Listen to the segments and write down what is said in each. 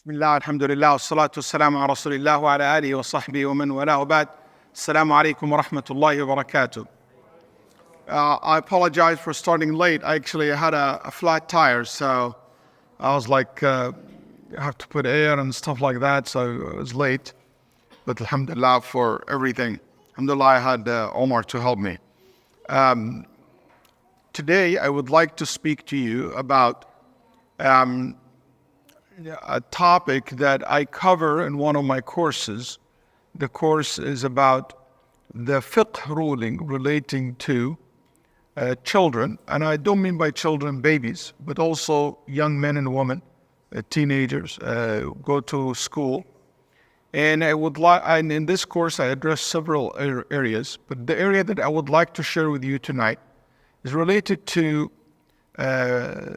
بسم الله الحمد لله والصلاة والسلام على رسول الله وعلى آله وصحبه ومن والاه وبعد. السلام عليكم ورحمة الله وبركاته. I apologize for starting late. I had a flat tire, so I was like, I have to put air and stuff like that, so it was late. But alhamdulillah for everything. Alhamdulillah, I had Omar to help me. Today, I would like to speak to you about a topic that I cover in one of my courses. The course is about the fiqh ruling relating to children, and I don't mean by children babies, but also young men and women, teenagers, go to school. And in this course I address several areas, but the area that I would like to share with you tonight is related to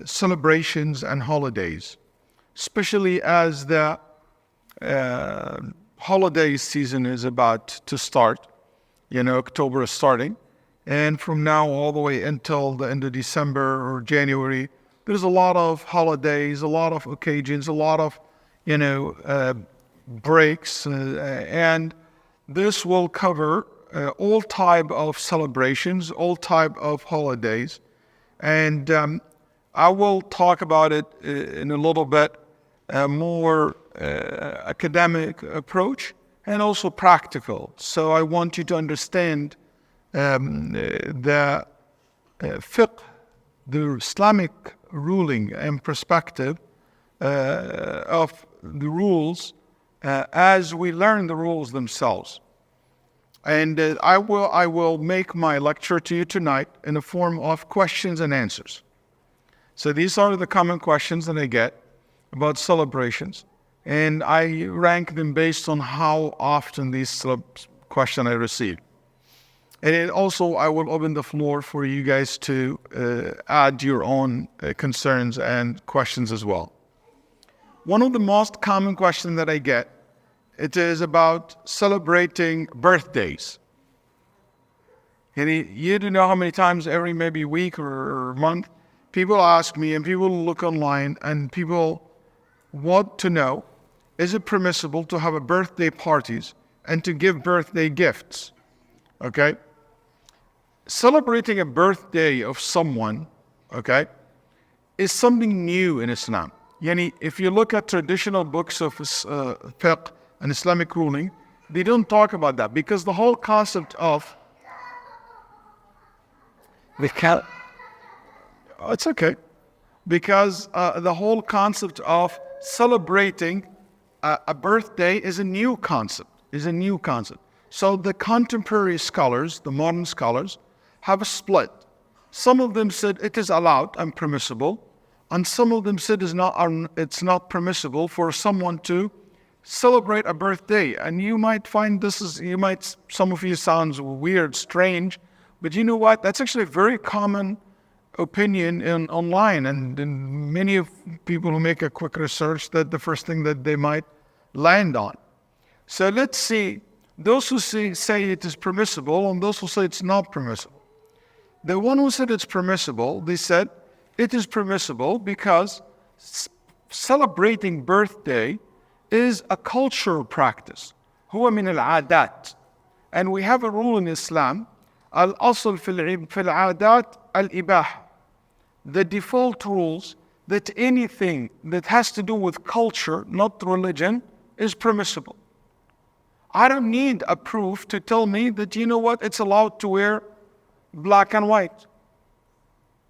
celebrations and holidays, especially as the holiday season is about to start. October is starting. And from now all the way until the end of December or January, there's a lot of holidays, a lot of occasions, a lot of, breaks. And this will cover all type of celebrations, all type of holidays. And I will talk about it in a little bit more academic approach and also practical. So I want you to understand the fiqh, the Islamic ruling and perspective of the rules as we learn the rules themselves. And I will make my lecture to you tonight in the form of questions and answers. So these are the common questions that I get about celebrations, and I rank them based on how often these questions I receive. And also I will open the floor for you guys to add your own concerns and questions as well. One of the most common questions that I get, it is about celebrating birthdays. And you don't know how many times every maybe week or month, people ask me and people look online and people want to know, is it permissible to have a birthday parties and to give birthday gifts? Okay? Celebrating a birthday of someone, okay, is something new in Islam. If you look at traditional books of fiqh and Islamic ruling, they don't talk about that because the whole concept of it's okay. Because the whole concept of celebrating a birthday is a new concept, So the contemporary scholars, the modern scholars, have a split. Some of them said it is allowed and permissible, and some of them said it's not permissible for someone to celebrate a birthday. And you might find some of you sounds weird, strange, but you know what? That's actually a very common opinion online, and many of people who make a quick research, that the first thing that they might land on. So let's see, those who say it is permissible and those who say it's not permissible. The one who said it's permissible, they said it is permissible because celebrating birthday is a cultural practice. هو من العادات. And we have a rule in Islam, الأصل في العادات الإباحة. The default rules that anything that has to do with culture, not religion, is permissible. I don't need a proof to tell me that, it's allowed to wear black and white.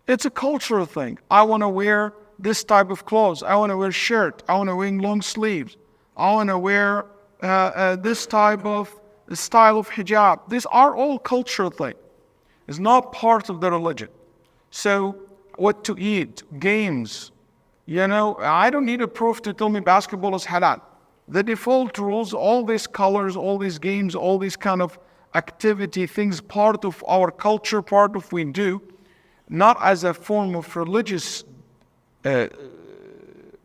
It's a cultural thing. I want to wear this type of clothes. I want to wear shirt. I want to wear long sleeves. I want to wear this type of style of hijab. These are all cultural things. It's not part of the religion. So what to eat, games, I don't need a proof to tell me basketball is halal. The default rules, all these colors, all these games, all these kind of activity things, part of our culture, part of we do, not as a form of religious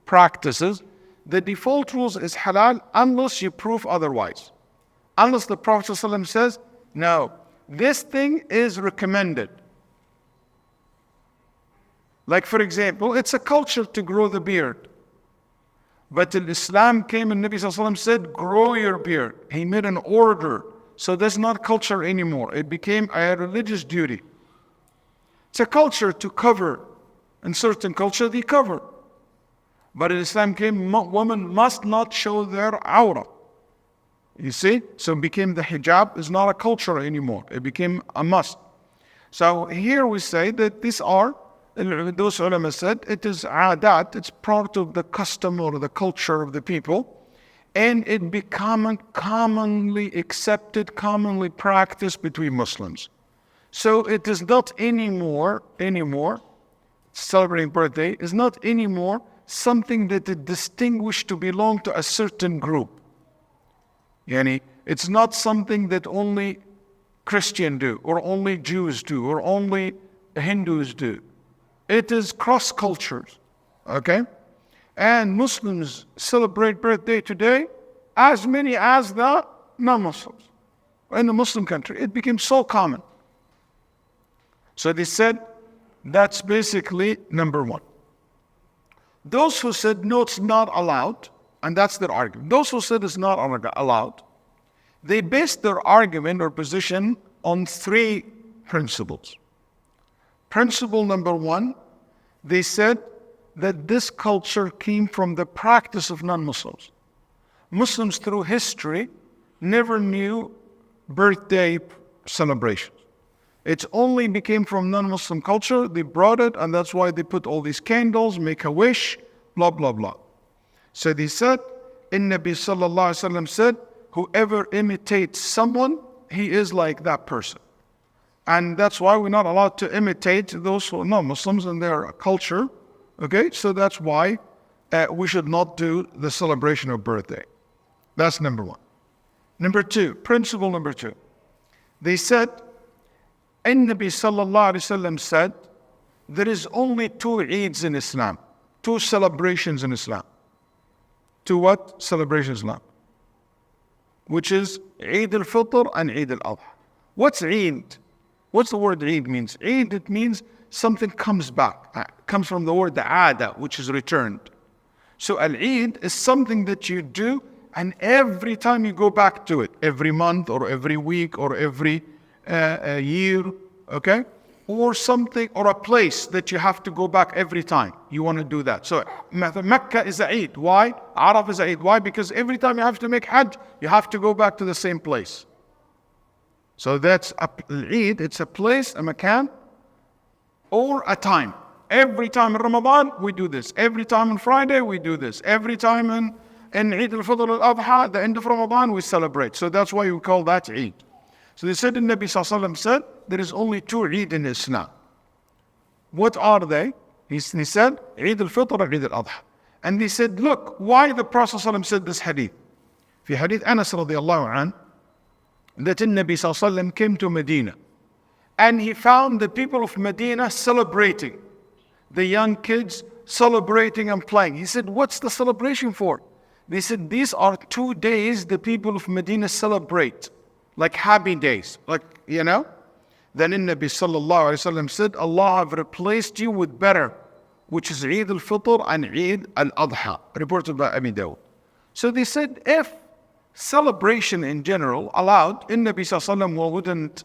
practices. The default rules is halal unless you prove otherwise. Unless the Prophet ﷺ says, no, this thing is recommended. Like for example, it's a culture to grow the beard. But Islam came and Nabi Sallallahu Alaihi Wasallam said, grow your beard. He made an order. So that's not culture anymore. It became a religious duty. It's a culture to cover. In certain culture, they cover. But in Islam came, women must not show their awrah. You see? So it became the hijab is not a culture anymore. It became a must. So here we say that these are, those ulama said, it is adat, it's part of the custom or the culture of the people. And it become commonly accepted, commonly practiced between Muslims. So it is not anymore, celebrating birthday is not anymore something that is distinguished to belong to a certain group. Yani, it's not something that only Christian do, or only Jews do, or only Hindus do. It is cross cultures, okay? And Muslims celebrate birthday today as many as the non-Muslims. In the Muslim country, it became so common. So they said, that's basically number one. Those who said, no, it's not allowed, and that's their argument. Those who said it's not allowed, they based their argument or position on three principles. Principle number one, they said that this culture came from the practice of non-Muslims. Muslims through history never knew birthday celebrations. It only became from non-Muslim culture. They brought it, and that's why they put all these candles, make a wish, blah, blah, blah. So they said, Nabi Sallallahu Alaihi Wasallam said, whoever imitates someone, he is like that person. And that's why we're not allowed to imitate those who are non-Muslims and their culture. Okay, so that's why we should not do the celebration of birthday. That's number one. Number two, principle number two. They said, Nabi Sallallahu Alaihi Wasallam said, there is only two Eids in Islam, two celebrations in Islam. Two what? Celebrations in Islam. Which is Eid al-Fitr and Eid al-Adha. What's Eid? What's the word Eid means? Eid, it means something comes back. Comes from the word Aada, which is returned. So Al-Eid is something that you do, and every time you go back to it, every month or every week or every year, okay? Or something, or a place that you have to go back every time. You want to do that. So Mecca is a Eid. Why? Arab is a Eid. Why? Because every time you have to make Hajj, you have to go back to the same place. So that's Eid. It's a place, a makan, or a time. Every time in Ramadan, we do this. Every time on Friday, we do this. Every time in Eid al-Fitr al-Adha, the end of Ramadan, we celebrate. So that's why we call that Eid. So they said, the Nabi Sallallahu Alaihi Wasallam said, there is only two Eid in Islam. What are they? He said, Eid al-Fitr and Eid al-Adha. And they said, look, why the Prophet Sallallahu Alaihi Wasallam said this hadith? في hadith Anas radiallahu anh, that the Nabi Sallallahu Alaihi Wasallam came to Medina. And he found the people of Medina celebrating. The young kids celebrating and playing. He said, what's the celebration for? They said, these are 2 days the people of Medina celebrate. Like happy days, like, you know. Then Nabi Sallallahu Alaihi Wasallam said, Allah have replaced you with better, which is Eid al-Fitr and Eid al-Adha, reported by Abi Dawud. So they said, if celebration in general allowed, Nabi Sallallahu Alaihi Wasallam wouldn't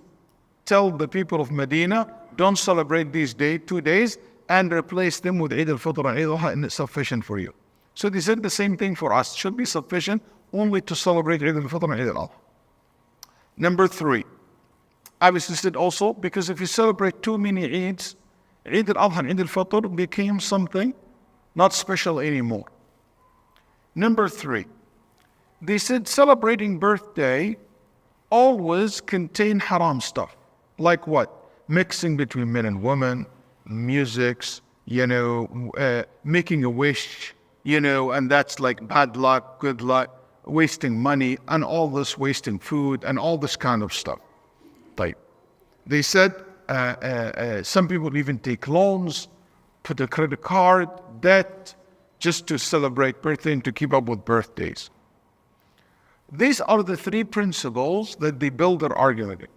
tell the people of Medina, don't celebrate these 2 days, and replace them with Eid al-Fitr and Eid al-Adha, and it's sufficient for you. So they said the same thing for us. It should be sufficient only to celebrate Eid al-Fitr and Eid al-Adha. Number 3, I was listed also because if you celebrate too many Eids, Eid al-Adha and Eid al-Fitr became something not special anymore. Number 3, they said celebrating birthday always contain haram stuff. Like what? Mixing between men and women, musics, making a wish, and that's like bad luck, good luck. Wasting money and all this, wasting food and all this kind of stuff. They said some people even take loans, put a credit card, debt, just to celebrate birthday and to keep up with birthdays. These are the 3 principles that they build their argument in.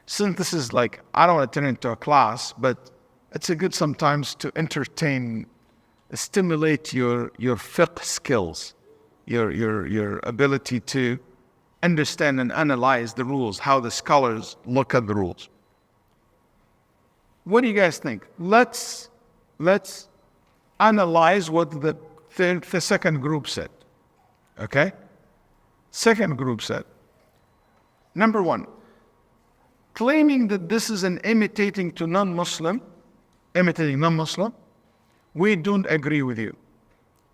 Since this is like, I don't want to turn into a class, but it's a good sometimes to entertain stimulate your fiqh skills, your ability to understand and analyze the rules, how the scholars look at the rules. What do you guys think? Let's analyze what the second group said. Okay? Second group said, number one, claiming that this is an imitating non-Muslim, we don't agree with you.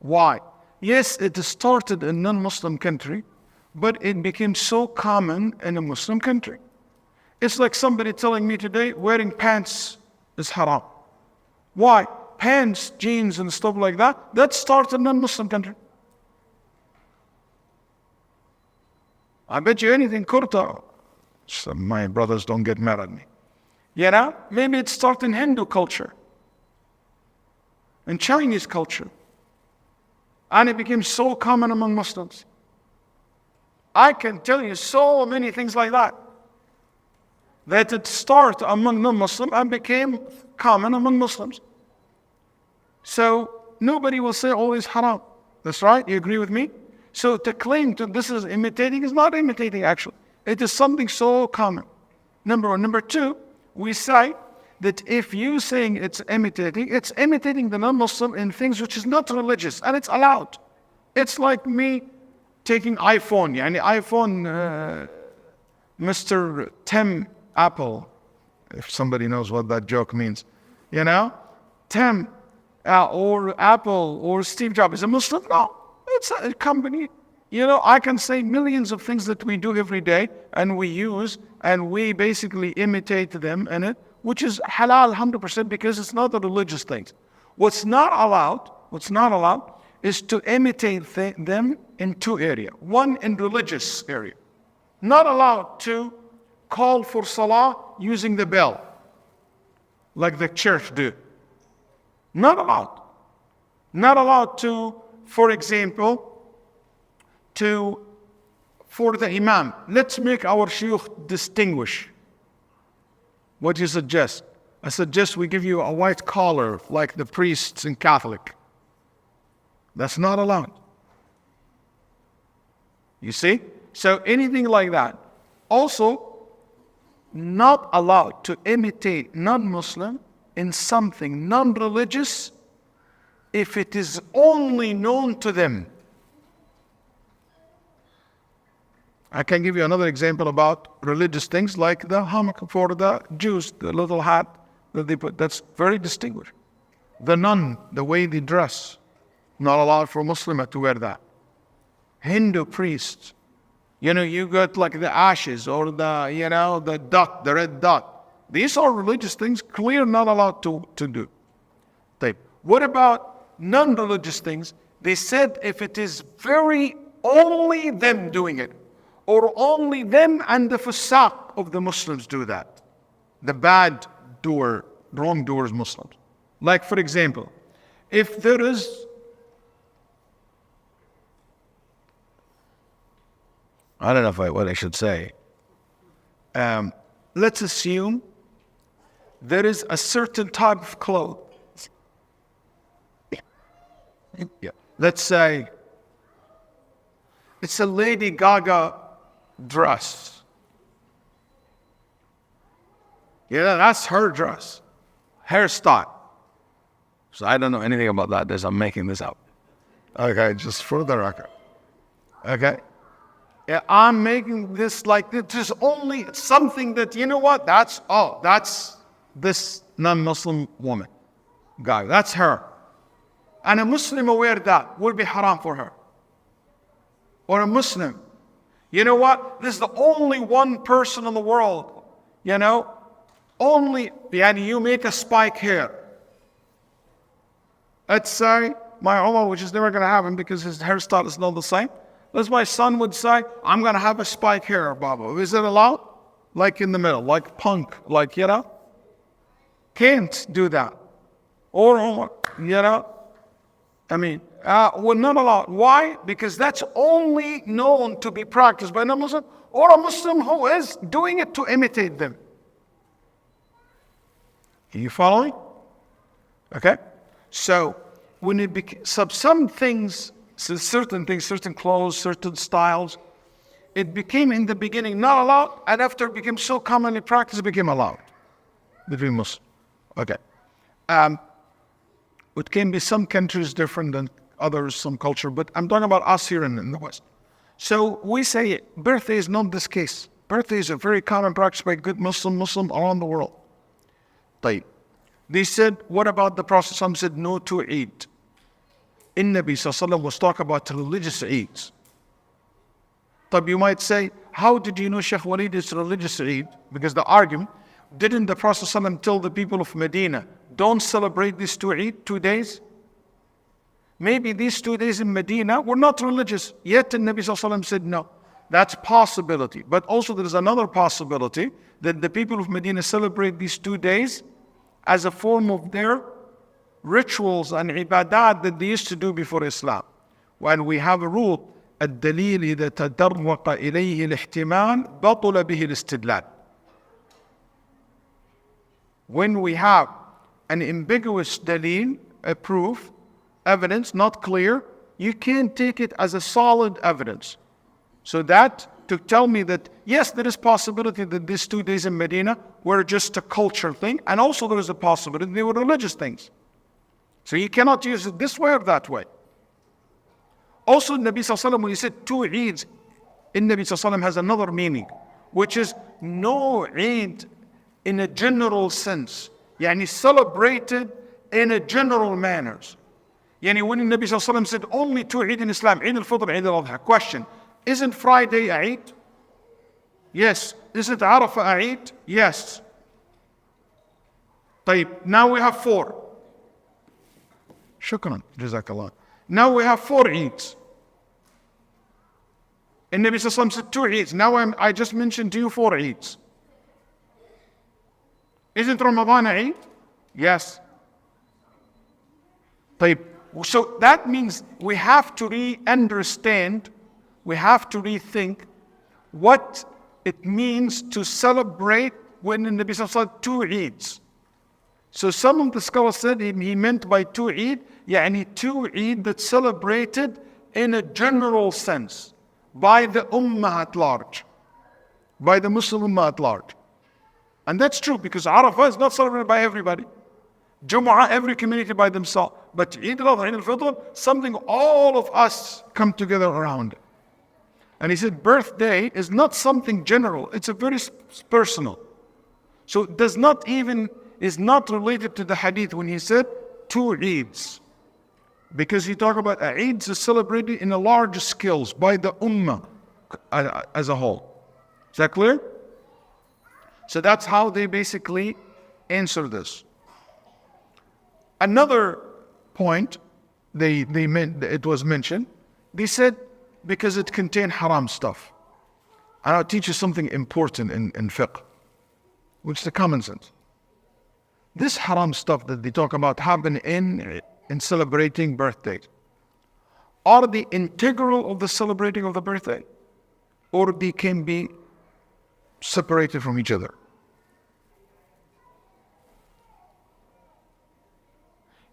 Why? Yes, it started in a non-Muslim country, but it became so common in a Muslim country. It's like somebody telling me today wearing pants is haram. Why? Pants, jeans, and stuff like that started in a non-Muslim country. I bet you anything, kurta. So my brothers don't get mad at me. Maybe it started in Hindu culture, in Chinese culture, and it became so common among Muslims. I can tell you so many things like that it started among non-Muslims and became common among Muslims. So nobody will say always haram. That's right, you agree with me? So to claim this is imitating is not imitating actually. It is something so common. Number one. Number two, we say that if you saying it's imitating the non-Muslim in things which is not religious, and it's allowed. It's like me taking iPhone, Mr. Tim Apple, if somebody knows what that joke means, Tim or Apple or Steve Jobs is a Muslim? No, it's a company. I can say millions of things that we do every day and we use and we basically imitate them in it, which is halal 100% because it's not a religious thing. What's not allowed is to imitate them in two areas. One, in religious area. Not allowed to call for salah using the bell, like the church do. Not allowed. Not allowed to, for example, for the imam. Let's make our shuyukh distinguish. What do you suggest? I suggest we give you a white collar like the priests in Catholic. That's not allowed. You see? So anything like that. Also, not allowed to imitate non-Muslim in something non-religious if it is only known to them. I can give you another example about religious things like the hammock for the Jews, the little hat that they put. That's very distinguished. The nun, the way they dress, not allowed for a Muslim to wear that. Hindu priests, you got like the ashes or the dot, the red dot. These are religious things, clear not allowed to do. What about non-religious things? They said if it is very only them doing it, or only them and the fusaq of the Muslims do that. The bad doer, wrongdoers Muslims. Like for example, if there is I don't know what I should say. Let's assume there is a certain type of clothes. Yeah. Let's say it's a Lady Gaga dress. That's her dress, hairstyle. So I don't know anything about that. I'm making this up. Okay, just for the record. Okay. Yeah, I'm making this like this is only something that that's this non-Muslim woman, guy. That's her. And a Muslim will wear that will be haram for her. Or a Muslim. You know what? This is the only one person in the world, only, you make a spike hair. Let's say my Umar, which is never going to happen because his hairstyle is not the same. As my son would say, I'm going to have a spike hair, Baba. Is it allowed? Like in the middle, like punk, Can't do that. Or, we're not allowed. Why? Because that's only known to be practiced by a non-Muslim or a Muslim who is doing it to imitate them. Are you following? Okay? So, when it became, some things, certain things, certain clothes, certain styles, it became in the beginning not allowed, and after it became so commonly practiced, it became allowed between Muslims. Okay. It can be some countries different than others, some culture, but I'm talking about us here in the West. So we say birthday is not this case. Birthday is a very common practice by good Muslim around the world. طيب. They said, what about the Prophet ﷺ said no to Eid? Nabi ﷺ was talking about religious Eids. طيب, you might say, how did you know Sheikh Waleed is religious Eid? Because the argument, didn't the Prophet ﷺ tell the people of Medina, don't celebrate these 2 days? Maybe these 2 days in Medina were not religious, yet the Nabi ﷺ said no. That's possibility. But also there is another possibility that the people of Medina celebrate these 2 days as a form of their rituals and ibadat that they used to do before Islam. When we have a rule, الدليل إذا تدرق إليه الاحتمال بطل به الاستدلال. When we have an ambiguous dalil, a proof, evidence not clear, you can't take it as a solid evidence. So that to tell me that yes, there is possibility that these 2 days in Medina were just a cultural thing, and also there is a possibility they were religious things. So you cannot use it this way or that way. Also, Nabi Sallallahu Alaihi Wasallam, when he said 2 Eids, Nabi Sallallahu Alaihi Wasallam has another meaning, which is no Eid in a general sense. Yani celebrated in a general manners. Yani when Nabi Sallallahu Alaihi Wasallam said only 2 Eid in Islam, Eid al-Fitr, Eid al-Adha. Question, isn't Friday a Eid? Yes. Isn't Arafah a Eid? Yes. طيب, now we have 4. Shukran, Jazakallah. Now we have 4 Eids. And Nabi Sallallahu Alaihi Wasallam said 2 Eids. Now I just mentioned to you 4 Eids. Isn't Ramadan a Eid? Yes. طيب, so that means we have to re-understand, we have to rethink what it means to celebrate when the Nabi Sallallahu Alaihi Wasallam 2 Eids. So some of the scholars said he meant by 2 Eid, yani 2 Eid that celebrated in a general sense by the Ummah at large, by the Muslim Ummah at large. And that's true because Arafah is not celebrated by everybody. Jumu'ah, every community by themselves. But Eid al-Adha, Eid al-Fitr, something all of us come together around it. And he said birthday is not something general, it's a very personal. So it is not related to the hadith when he said 2 Eids. Because he talked about Eids is celebrated in a large scale by the Ummah as a whole. Is that clear? So that's how they basically answer this. Another point it was mentioned, they said because it contained haram stuff. And I'll teach you something important in fiqh, which is the common sense. This haram stuff that they talk about happen in celebrating birthdays. Are they integral of the celebrating of the birthday? Or they can be separated from each other?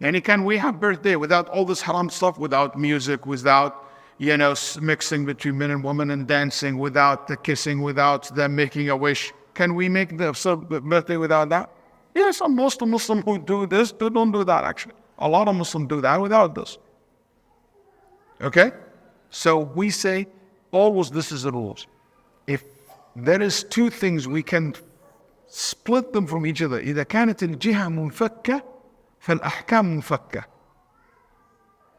And can we have birthday without all this haram stuff, without music, without, mixing between men and women and dancing, without the kissing, without them making a wish? Can we make the birthday without that? Yes, most Muslims who do this, they don't do that actually. A lot of Muslims do that without this. Okay? So we say, always this is the rules. If there is 2 things, we can split them from each other. إذا كانت الجهة منفكة فالأحكام منفكة.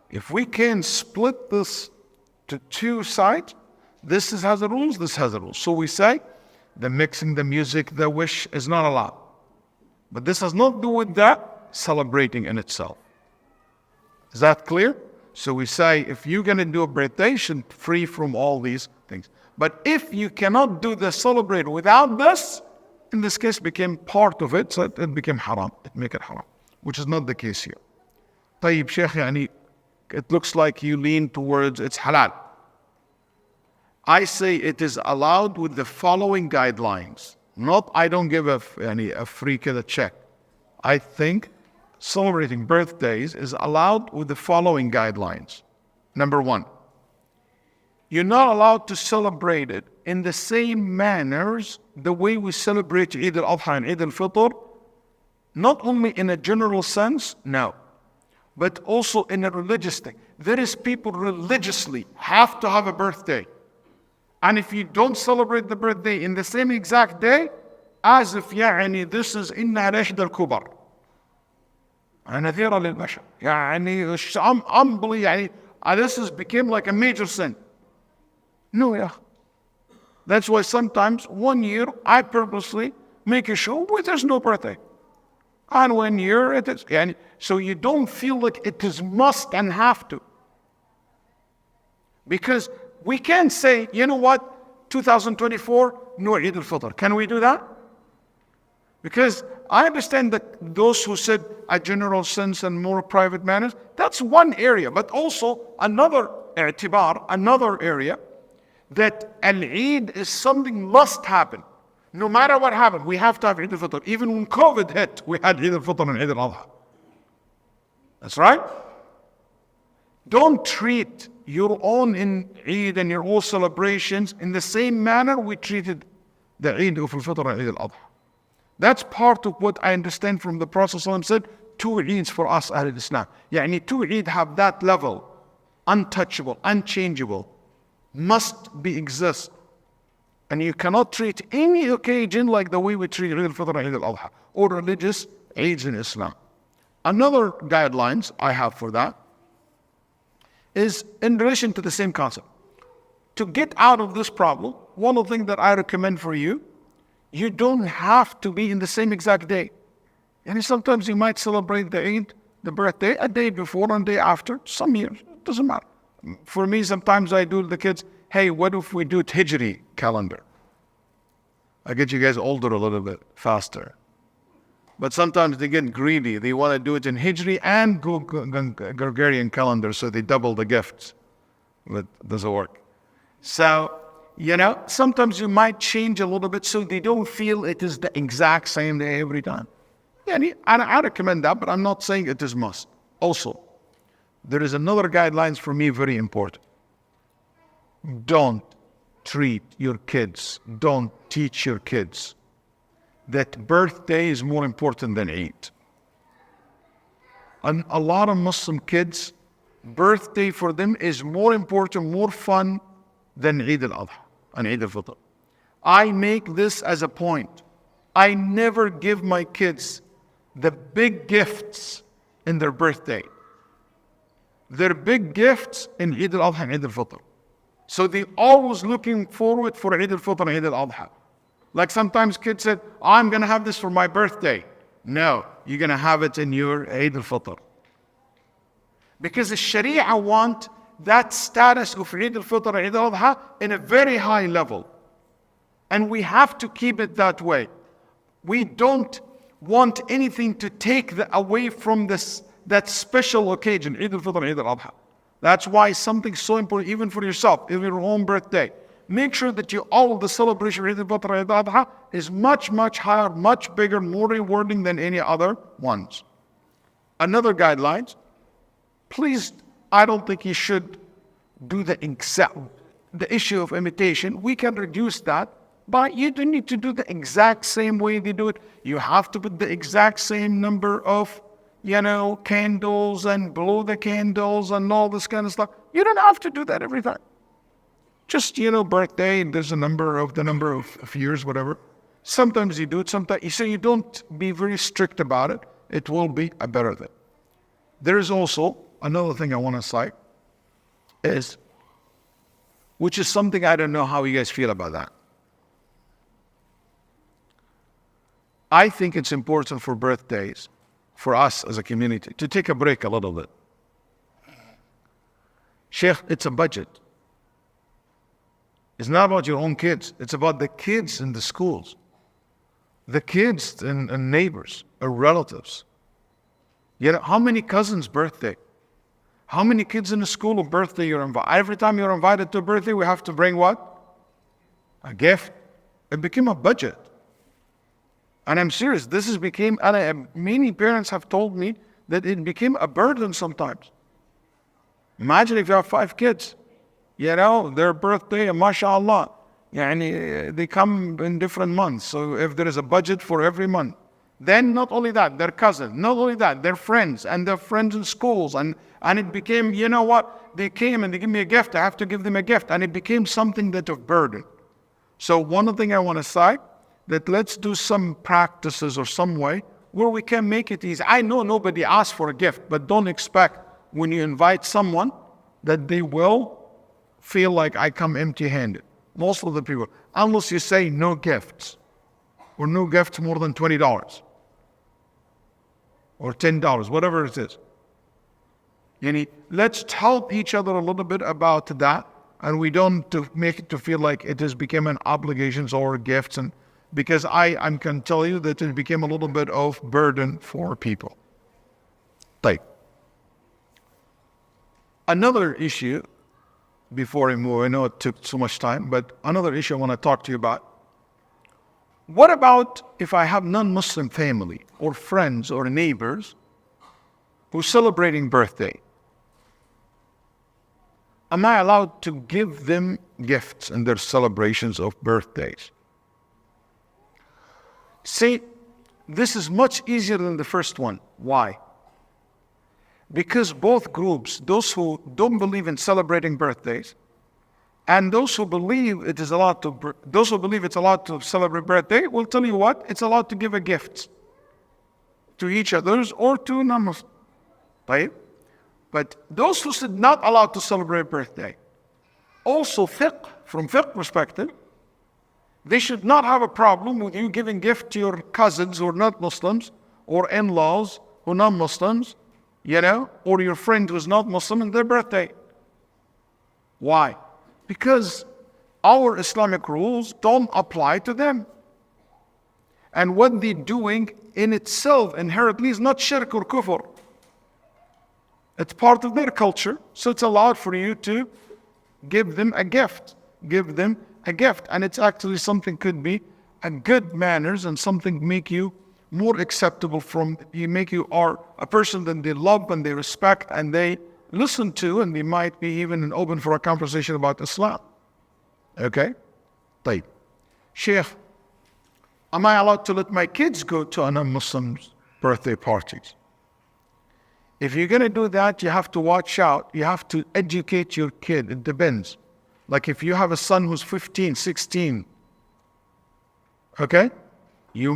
If we can split this to 2 sides, this has the rules, this has the rules. So we say, the mixing, the music, the wish is not allowed. But this has not to do with that celebrating in itself. Is that clear? So we say, if you're going to do a birthday, you should free from all these things. But if you cannot do the celebrate without this, in this case became part of it, so it became haram. It make it haram, which is not the case here. طيب Sheikh, it looks like you lean towards it's halal. I say it is allowed with the following guidelines. Not I don't give a free kid a check. I think celebrating birthdays is allowed with the following guidelines. Number one, you're not allowed to celebrate it in the same manners the way we celebrate Eid al-Adha and Eid al-Fitr, not only in a general sense, no, but also in a religious thing. There is people religiously have to have a birthday. And if you don't celebrate the birthday in the same exact day, as if this is إنها لإحدى الكبر نذيرة للبشر unbelievable this has become like a major sin. No, yeah. That's why sometimes 1 year I purposely make a show where there's no birthday. And 1 year it is. So you don't feel like it is must and have to. Because we can't say, you know what, 2024, no Eid al-Fitr. Can we do that? Because I understand that those who said a general sense and more private manners, that's one area. But also another i'tibar, another area, that al-Eid is something must happen. No matter what happened, we have to have Eid al-Fitr. Even when COVID hit, we had Eid al-Fitr and Eid al-Adha. That's right. Don't treat your own Eid and your own celebrations in the same manner we treated the Eid al-Fitr and Eid al-Adha. That's part of what I understand from the Prophet ﷺ said, 2 Eids for us, Ahl al-Islam. Two Eid have that level, untouchable, unchangeable, must be exist. And you cannot treat any occasion like the way we treat Eid al-Fitr and Eid al-Adha, or religious Eids in Islam. Another guidelines I have for that is in relation to the same concept. To get out of this problem, one of the things that I recommend for you, you don't have to be in the same exact day. And sometimes you might celebrate the Eid, the birthday, a day before and a day after, some years, it doesn't matter. For me, sometimes I do the kids, hey, what if we do it Hijri calendar? I get you guys older a little bit faster. But sometimes they get greedy. They want to do it in Hijri and Gregorian calendar, so they double the gifts. But it doesn't work. So, sometimes you might change a little bit so they don't feel it is the exact same day every time. And I recommend that, but I'm not saying it is must. Also, there is another guidelines for me very important. Don't treat your kids, don't teach your kids that birthday is more important than Eid. And a lot of Muslim kids, birthday for them is more important, more fun than Eid al-Adha and Eid al-Fitr. I make this as a point. I never give my kids the big gifts in their birthday. They're big gifts in Eid al-Adha and Eid al-Fitr. So they're always looking forward for Eid al-Fitr and Eid al-Adha. Like sometimes kids said, I'm going to have this for my birthday. No, you're going to have it in your Eid al-Fitr. Because the Sharia want that status of Eid al-Fitr and Eid al-Adha in a very high level. And we have to keep it that way. We don't want anything to take away from that special occasion, Eid al-Fitr and Eid al-Adha. That's why something so important, even for yourself, even your own birthday. Make sure that all of the celebration of Eid al-Fitr and Eid al-Adha is much, much higher, much bigger, more rewarding than any other ones. Another guidelines, please, I don't think you should do the issue of imitation. We can reduce that, but you don't need to do the exact same way they do it. You have to put the exact same number of, candles and blow the candles and all this kind of stuff. You don't have to do that every time. Just, birthday, there's the number of years, whatever. Sometimes you do it, sometimes. So you don't be very strict about it. It will be a better thing. There is also another thing I want to cite which is something I don't know how you guys feel about that. I think it's important for birthdays, for us as a community, to take a break a little bit. Sheikh, it's a budget. It's not about your own kids. It's about the kids in the schools, the kids and neighbors or relatives. How many cousins' birthday? How many kids in the school of birthday you're invited? Every time you're invited to a birthday, we have to bring what? A gift. It became a budget. And I'm serious, this has became, many parents have told me that it became a burden sometimes. Imagine if you have 5 kids, their birthday, mashallah, they come in different months. So if there is a budget for every month, then not only that, their cousins, not only that, their friends and their friends in schools. And it became, they came and they give me a gift, I have to give them a gift. And it became something that of burden. So one thing I want to say, that let's do some practices or some way where we can make it easy. I know nobody asks for a gift, but don't expect when you invite someone that they will feel like I come empty-handed. Most of the people, unless you say no gifts, or no gifts more than $20 or $10, whatever it is. Let's help each other a little bit about that, and we don't to make it to feel like it has become an obligations or gifts, and because I can tell you that it became a little bit of burden for people. Like another issue, before I move, I know it took so much time, but another issue I want to talk to you about. What about if I have non-Muslim family or friends or neighbors who's celebrating birthday? Am I allowed to give them gifts in their celebrations of birthdays? See, this is much easier than the first one. Why? Because both groups, those who don't believe in celebrating birthdays, and those who believe it's allowed to celebrate birthday, will tell you what? It's allowed to give a gift to each others or to non-Muslims. Right? But those who said not allowed to celebrate birthday, also from fiqh perspective, they should not have a problem with you giving gift to your cousins who are not Muslims, or in-laws who are non-Muslims, or your friend who is not Muslim on their birthday. Why? Because our Islamic rules don't apply to them. And what they're doing in itself inherently is not shirk or kufr. It's part of their culture, so it's allowed for you to give them a gift. Give them a gift. And it's actually something could be a good manners and something make you more acceptable make you are a person that they love and they respect and they listen to, and they might be even open for a conversation about Islam. Okay? طيب. Sheikh, am I allowed to let my kids go to a non-Muslim's birthday parties? If you're going to do that, you have to watch out. You have to educate your kid. It depends. Like if you have a son who's 15, 16, okay?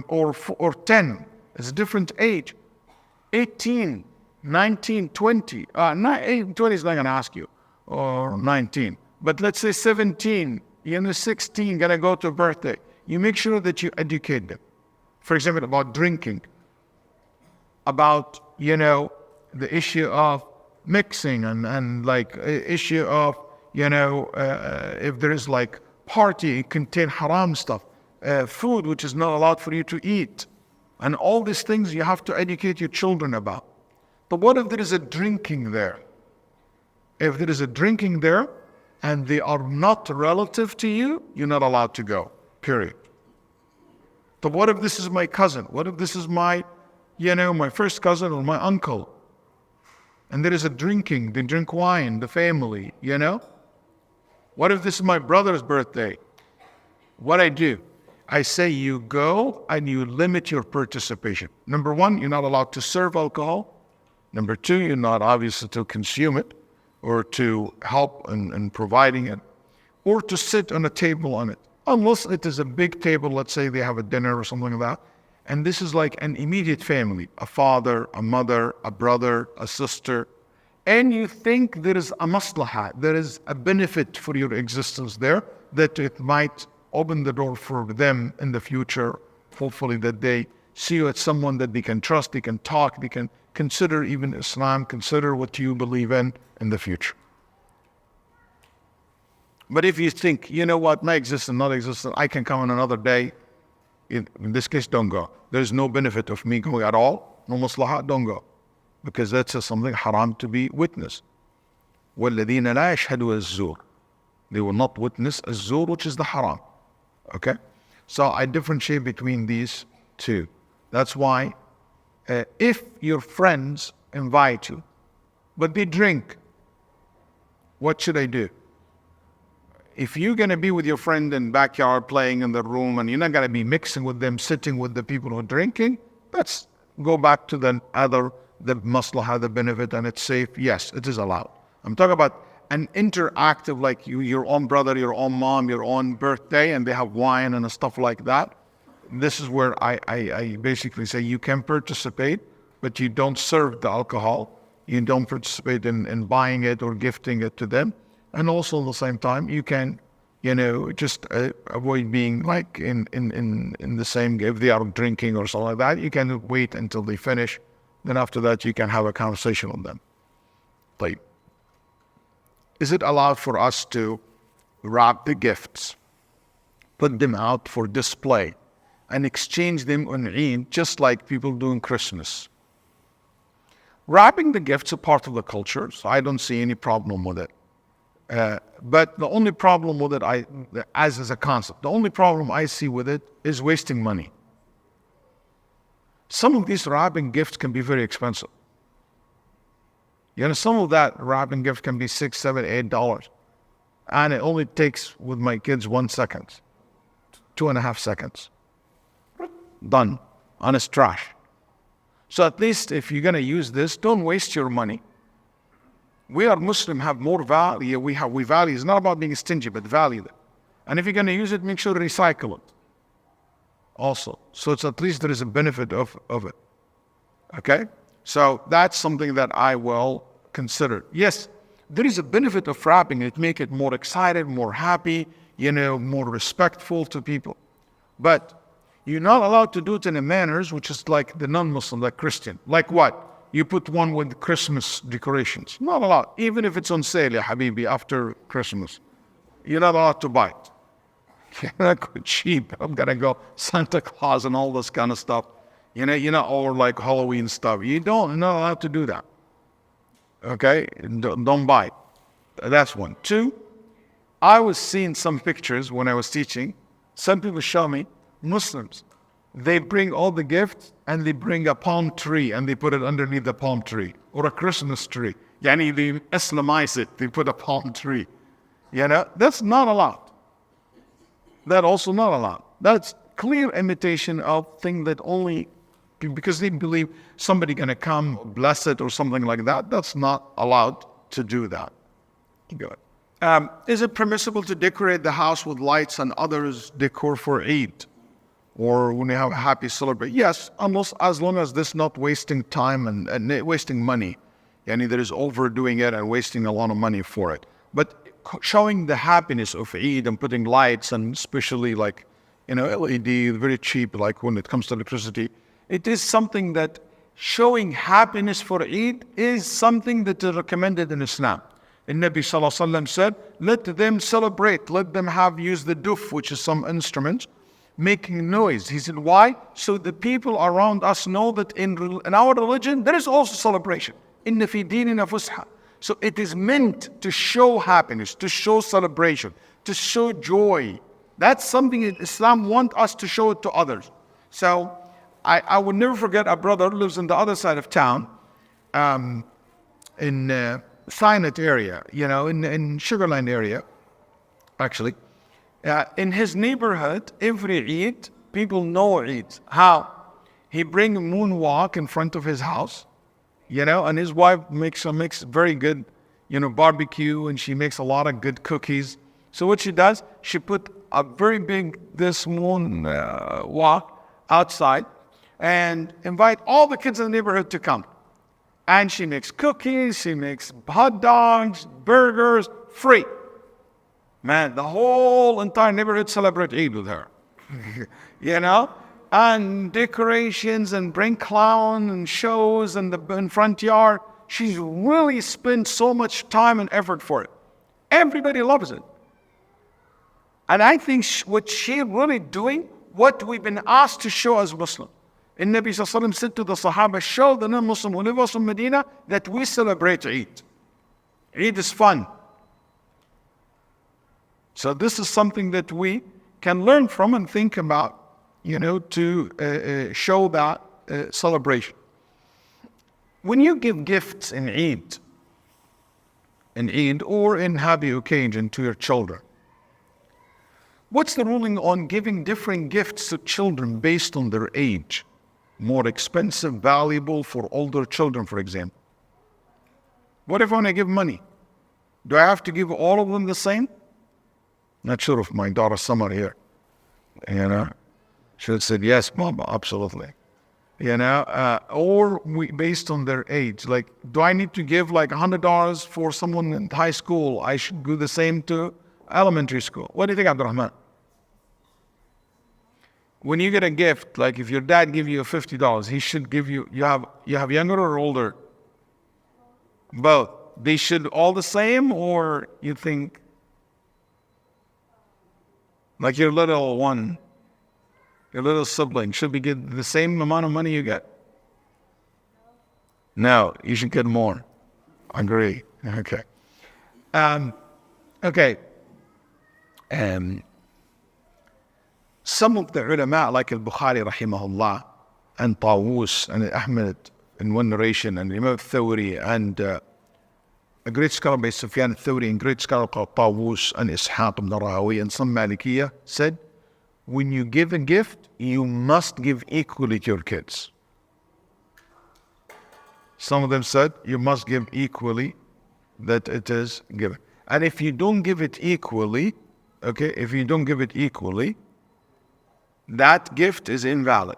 Or 10, it's a different age. 18, 19, 20. 20 is not going to ask you. Or 19. But let's say 17, 16, going to go to a birthday. You make sure that you educate them. For example, about drinking. About, the issue of mixing and like issue of, if there is like party, it contain haram stuff. Food which is not allowed for you to eat. And all these things you have to educate your children about. But what if there is a drinking there? If there is a drinking there and they are not relative to you, you're not allowed to go, period. But what if this is my cousin? What if this is my first cousin or my uncle? And there is a drinking, they drink wine, the family, What if this is my brother's birthday? What I do? I say you go and you limit your participation. Number one, you're not allowed to serve alcohol. Number two, you're not obviously to consume it or to help in providing it or to sit on a table on it. Unless it is a big table, let's say they have a dinner or something like that. And this is like an immediate family, a father, a mother, a brother, a sister. And you think there is a maslahah, there is a benefit for your existence there, that it might open the door for them in the future, hopefully that they see you as someone that they can trust, they can talk, they can consider even Islam, consider what you believe in the future. But if you think, my existence, not existence, I can come on another day, in this case, don't go. There's no benefit of me going at all, no maslahah, don't go. Because that's something haram to be witnessed. وَالَّذِينَ لَا يَشْهَدُوا الزُّورِ. They will not witness az-zur, which is the haram. Okay? So I differentiate between these two. That's why if your friends invite you, but they drink. What should I do? If you're going to be with your friend in backyard playing in the room and you're not going to be mixing with them, sitting with the people who are drinking, let's go back to the maslaha, the benefit, and it's safe. Yes, it is allowed. I'm talking about an interactive, like your own brother, your own mom, your own birthday, and they have wine and stuff like that. This is where I basically say you can participate, but you don't serve the alcohol. You don't participate in buying it or gifting it to them. And also at the same time, you can, just avoid being like in the same, if they are drinking or something like that, you can wait until they finish. Then after that, you can have a conversation with them. Like, is it allowed for us to wrap the gifts, put them out for display, and exchange them on Eid, just like people do in Christmas? Wrapping the gifts is a part of the culture, so I don't see any problem with it. But the only problem with it, as a concept, the only problem I see with it is wasting money. Some of these wrapping gifts can be very expensive. Some of that wrapping gift can be $6, $7, $8. And it only takes, with my kids, 1 second, 2.5 seconds. Done. And it's trash. So at least if you're going to use this, don't waste your money. We are Muslim, have more value. We value. It's not about being stingy, but value it. And if you're going to use it, make sure to recycle it also. So it's at least there is a benefit of it. Okay? So that's something that I will consider. Yes, there is a benefit of wrapping it. Make it more excited, more happy, more respectful to people. But you're not allowed to do it in a manners which is like the non-Muslim, like Christian. Like what? You put one with Christmas decorations. Not allowed. Even if it's on sale, ya habibi, after Christmas. You're not allowed to buy it. You're not go cheap. I'm going to go Santa Claus and all this kind of stuff. Or like Halloween stuff. You're not allowed to do that. Okay? Don't buy it. That's one. Two, I was seeing some pictures when I was teaching. Some people show me Muslims. They bring all the gifts and they bring a palm tree and they put it underneath the palm tree. Or a Christmas tree. They Islamize it. They put a palm tree. That's not allowed. That's also not allowed. That's clear imitation of thing that only, because they believe somebody going to come, bless it or something like that. That's not allowed to do that. Good. Is it permissible to decorate the house with lights and others decor for Eid? Or when you have a happy celebration? Yes, as long as this not wasting time and wasting money. There is overdoing it and wasting a lot of money for it. But showing the happiness of Eid and putting lights and especially like, LED, very cheap, like when it comes to electricity, it is something that showing happiness for Eid is something that is recommended in Islam. And Nabi Sallallahu Alaihi Wasallam said, let them celebrate, let them use the duf, which is some instrument, making noise. He said, why? So the people around us know that in our religion, there is also celebration. Inna fi dinina fusha. So it is meant to show happiness, to show celebration, to show joy. That's something that Islam wants us to show it to others. So I would never forget a brother who lives on the other side of town, in Sinat area, in Sugarland area, actually. In his neighborhood, every Eid, people know Eid. How? He bring a moonwalk in front of his house, and his wife makes very good, barbecue, and she makes a lot of good cookies. So what she does, she put a very big, this moon walk outside and invite all the kids in the neighborhood to come. And she makes cookies, she makes hot dogs, burgers, free. Man, the whole entire neighborhood celebrate Eid with her. And decorations and bring clown and shows in front yard. She's really spent so much time and effort for it. Everybody loves it. And I think what she's really doing, what we've been asked to show as Muslims. And Nabi Sallallahu Alaihi Wasallam said to the Sahaba, show the non-Muslim who live in Medina that we celebrate Eid. Eid is fun. So this is something that we can learn from and think about, to show that celebration. When you give gifts in Eid or in happy occasion to your children, what's the ruling on giving different gifts to children based on their age? More expensive, valuable for older children, for example. What if I want to give money? Do I have to give all of them the same? Not sure if my daughter Summer here, she would said, yes, Mom, absolutely. Or based on their age. Like, do I need to give like $100 for someone in high school? I should do the same to elementary school. What do you think, Abdurrahman? When you get a gift, like if your dad give you $50, he should give you have younger or older? Both. They should all the same, or you think like your little one, your little sibling should be get the same amount of money you get? No, you should get more. Agree. Okay. Okay. Some of the ulama, like al-Bukhari rahimahullah, and Tawus, and Ahmed in one narration, and Imam al-Thawri, and a great scholar by Sufyan al-Thawri, and great scholar called Tawus, and Ishaq ibn Rahawi, and some Malikiyah said, when you give a gift, you must give equally to your kids. Some of them said, you must give equally, that it is given. And if you don't give it equally, okay, if you don't give it equally, that gift is invalid.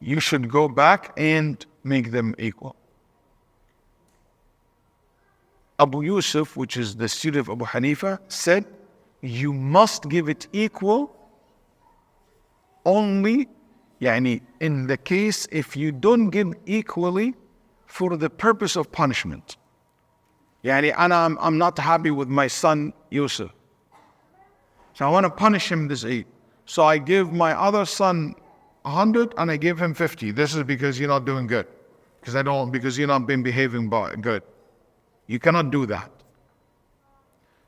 You should go back and make them equal. Abu Yusuf, which is the student of Abu Hanifa, said, you must give it equal only, in the case if you don't give equally for the purpose of punishment. I'm not happy with my son Yusuf, so I want to punish him this Eid. So I give my other son 100 and I give him 50. This is because you're not doing good. Because you're not been behaving good. You cannot do that.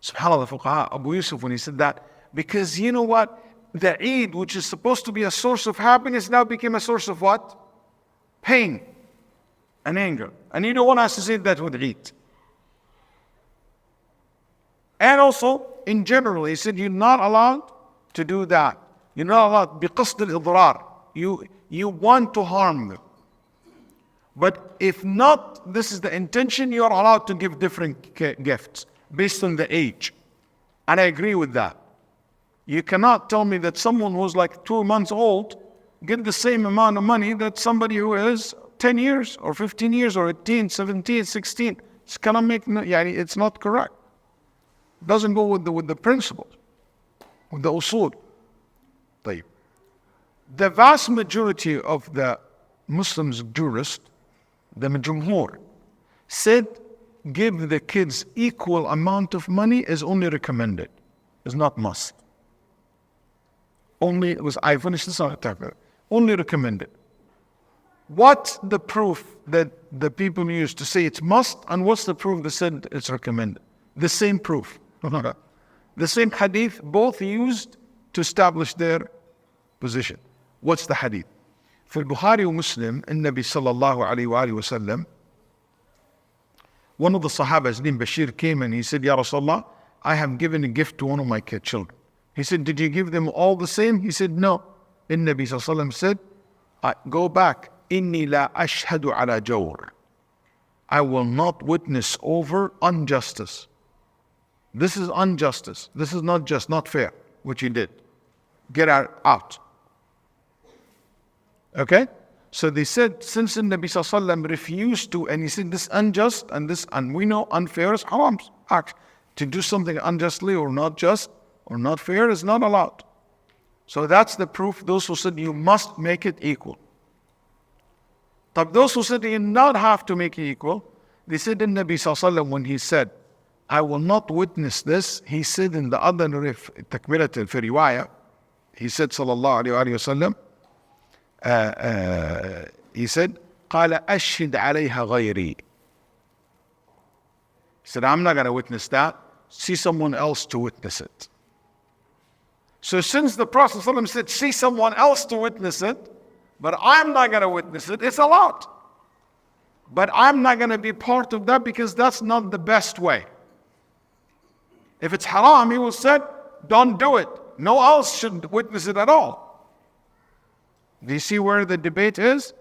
SubhanAllah, fuqaha, Abu Yusuf, when he said that, because you know what? The Eid, which is supposed to be a source of happiness, now became a source of what? Pain and anger. And you don't want to associate that with Eid. And also, in general, he said, you're not allowed to do that. You're not allowed, بِقَصْدِ الْإِضْرَارِ. You want to harm them. But if not, this is the intention, you're allowed to give different gifts based on the age. And I agree with that. You cannot tell me that someone who's like 2 months old get the same amount of money that somebody who is 10 years or 15 years or 18, 17, 16. It's cannot make, it's not correct. It doesn't go with the principles, with the usul. The vast majority of the Muslims jurists, the Jumhur, said give the kids equal amount of money is only recommended, is not must. Only recommended. What's the proof that the people used to say it's must, and what's the proof that said it's recommended? The same proof. The same hadith, both used to establish their position. What's the hadith? For Bukhari and Muslim, Nabi sallallahu alayhi wa sallam, one of the Sahaba, his name Bashir, came and he said, Ya Rasulullah, I have given a gift to one of my children. He said, did you give them all the same? He said, no. And Nabi sallallahu alayhi wa sallam said, go back. Inni la ashhadu ala jawr. I will not witness over injustice. This is injustice. This is not just, not fair, what you did. Get out. Okay? So they said, since the Nabi Sallallahu Alaihi Wasallam refused to, and he said this unjust and we know unfair is haram. To do something unjustly or not just or not fair is not allowed. So that's the proof. Those who said you must make it equal. But those who said you not have to make it equal, they said in Nabi Sallallahu Alaihi Wasallam when he said, I will not witness this, he said in the other takbirat al-fi riwayah, he said sallallahu alayhi wa sallam, he said, قال أشهد عليها غيري. He said, I'm not going to witness that. See someone else to witness it. So since the Prophet ﷺ said, see someone else to witness it, but I'm not going to witness it, it's allowed. But I'm not going to be part of that because that's not the best way. If it's haram, he will say, don't do it. No one else should witness it at all. Do you see where the debate is?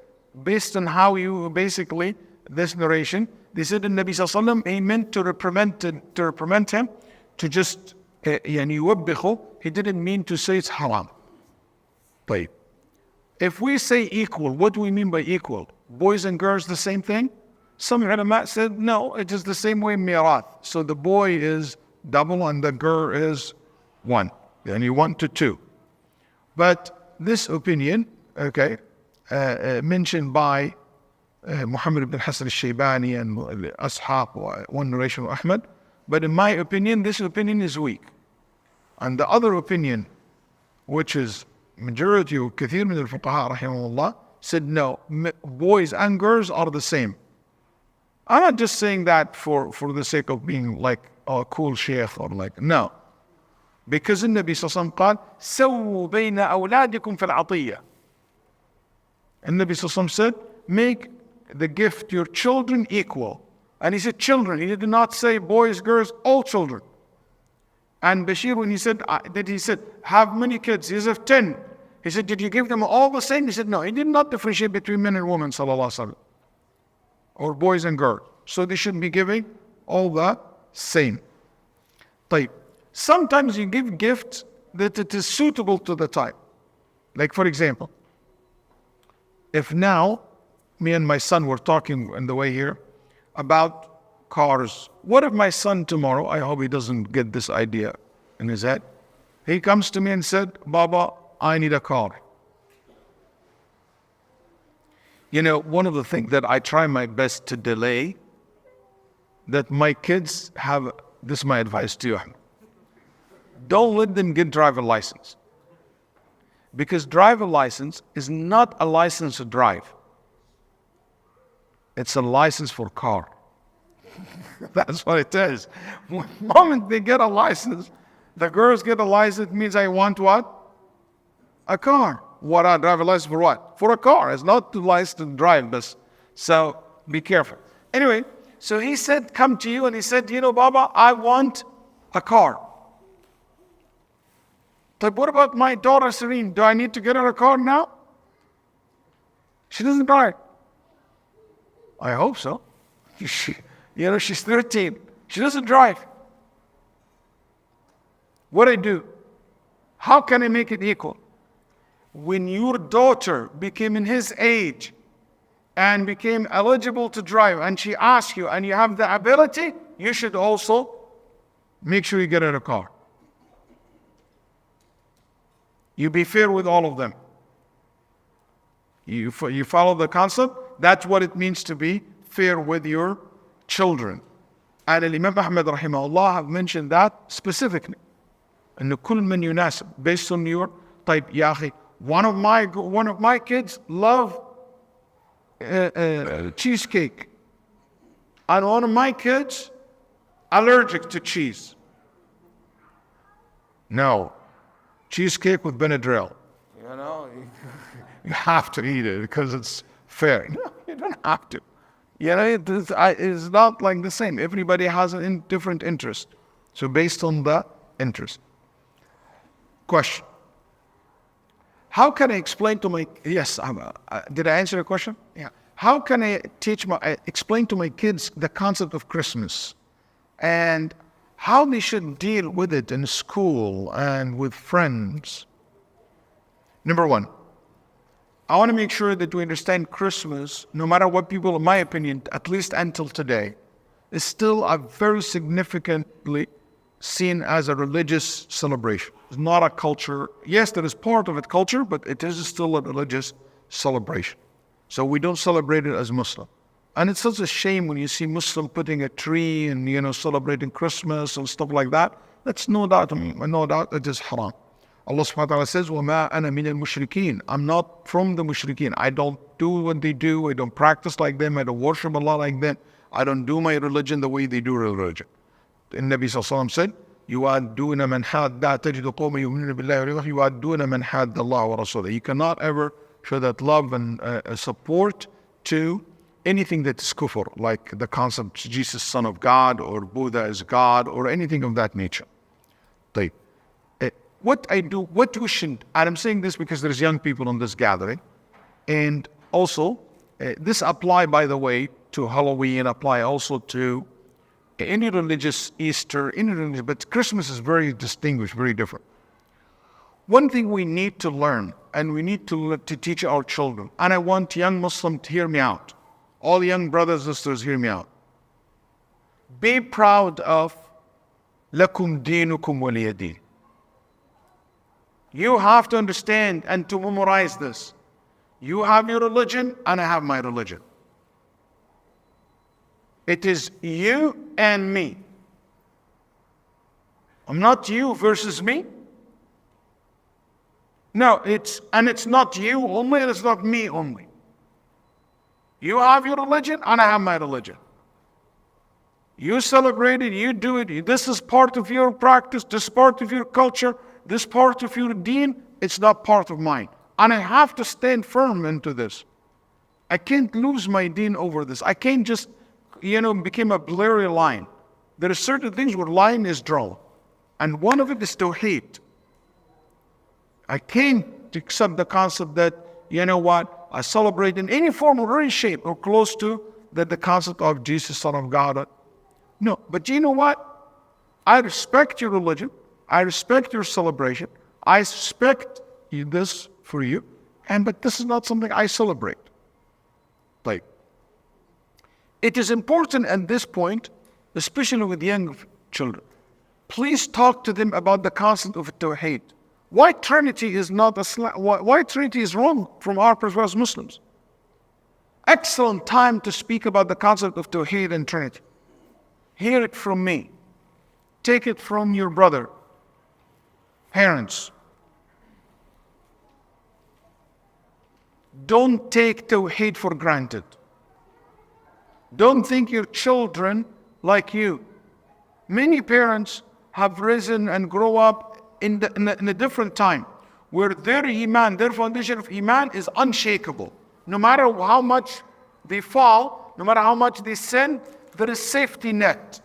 Based on how you basically, this narration, they said the Nabi Sallallahu Alaihi Wasallam, he meant to reprimand him, to just, يوبخه. He didn't mean to say it's haram. طيب. If we say equal, what do we mean by equal? Boys and girls the same thing? Some ulama said, no, it is the same way mirath. So the boy is double and the girl is 1. Yani 1 to 2. But this opinion, okay, mentioned by Muhammad ibn Hassan al-Shaybani and Ashab, one narration of Ahmad. But in my opinion, this opinion is weak. And the other opinion, which is majority of kathir min al-fuqaha rahimahullah, said no, boys and girls are the same. I'm not just saying that for the sake of being like a cool sheikh or like, no. Because the Nabi sallallahu alaihi wasallam قال سووا بين أولادكم في العطية. And Nabi sallallahu alaihi wasallam said, make the gift to your children equal. And he said children. He did not say boys, girls, all children. And Bashir, when he said, have many kids? He said 10. He said, did you give them all the same? He said, no. He did not differentiate between men and women, sallallahu alaihi wasallam, or boys and girls. So they should be giving all the same. طيب. Sometimes you give gifts that it is suitable to the time. Like for example, if now me and my son were talking on the way here about cars. What if my son tomorrow, I hope he doesn't get this idea in his head, he comes to me and said, Baba, I need a car. You know, one of the things that I try my best to delay, that my kids have, this is my advice to you, don't let them get driver license. Because driver license is not a license to drive. It's a license for car. That's what it is. The moment they get a license, the girls get a license, it means I want what? A car. What a driver license for what? For a car. It's not to license to drive, but so be careful. Anyway, so he said, come to you, and he said, you know, Baba, I want a car. But what about my daughter Serene? Do I need to get her a car now? She doesn't drive. I hope so. She's 13. She doesn't drive. What I do? How can I make it equal? When your daughter became in his age and became eligible to drive, and she asks you, and you have the ability, you should also make sure you get her a car. You be fair with all of them. You follow the concept? That's what it means to be fair with your children. And Imam Ahmad rahimahullah have mentioned that specifically. And كل من يناسب, based on your type. يا أخي, one of my kids love cheesecake. And one of my kids allergic to cheese. No. Cheesecake with Benadryl. You know, you have to eat it because it's fair. No, you don't have to. You know, it's not like the same. Everybody has a different interest. So based on the interest. Question. How can I explain to my, yes, did I answer your question? Yeah. How can I explain to my kids the concept of Christmas and how they should deal with it in school and with friends? Number one, I want to make sure that we understand Christmas, no matter what people, in my opinion, at least until today, is still a very significantly seen as a religious celebration. It's not a culture. Yes, there is part of it culture, but it is still a religious celebration. So we don't celebrate it as Muslim. And it's such a shame when you see Muslim putting a tree and, you know, celebrating Christmas and stuff like that. That's no doubt it is haram. Allah subhanahu wa ta'ala says, وَمَا أَنَا مِنَ الْمُشْرِكِينَ. I'm not from the mushrikeen. I don't do what they do. I don't practice like them. I don't worship Allah like them. I don't do my religion the way they do religion. The Nabi sallallahu said, يُوَادُّونَ مَنْ حَادَّ تَجِدُ قَوْمًا يُؤْمِنُونَ بِاللَّهِ وَالْيَوْمِ الْآخِرِ يُوَادُّونَ مَنْ حَادَّ اللَّهَ وَرَسُولَهُ. You cannot ever show that love and support to anything that is kufr, like the concept Jesus Son of God or Buddha is God or anything of that nature. طيب. What we should, and I'm saying this because there's young people in this gathering, and also this apply, by the way, to Halloween, apply also to any religious Easter, any religious, but Christmas is very distinguished, very different. One thing we need to learn, and we need to teach our children, and I want young Muslims to hear me out. All young brothers and sisters, hear me out. Be proud of lakum dinukum waliya din. You have to understand and to memorize this. You have your religion and I have my religion. It is you and me. I'm not you versus me. No, it's not you only and it's not me only. You have your religion and I have my religion. You celebrate it, you do it. This is part of your practice, this is part of your culture, this part of your deen, it's not part of mine. And I have to stand firm into this. I can't lose my deen over this. I can't just, become a blurry line. There are certain things where line is drawn. And one of it is tawheed. I can't accept the concept that, I celebrate in any form or any shape or close to that the concept of Jesus, Son of God. No, but you know what? I respect your religion. I respect your celebration. I respect this for you. But this is not something I celebrate. Like, it is important at this point, especially with young children, please talk to them about the concept of Tawheed. Why Trinity is not why Trinity is wrong from our perspective as Muslims. Excellent time to speak about the concept of Tawheed and Trinity. Hear it from me. Take it from your brother, parents. Don't take Tawheed for granted. Don't think your children like you. Many parents have risen and grow up in a different time where their iman, their foundation of iman is unshakable. No matter how much they fall, no matter how much they sin, there is safety net.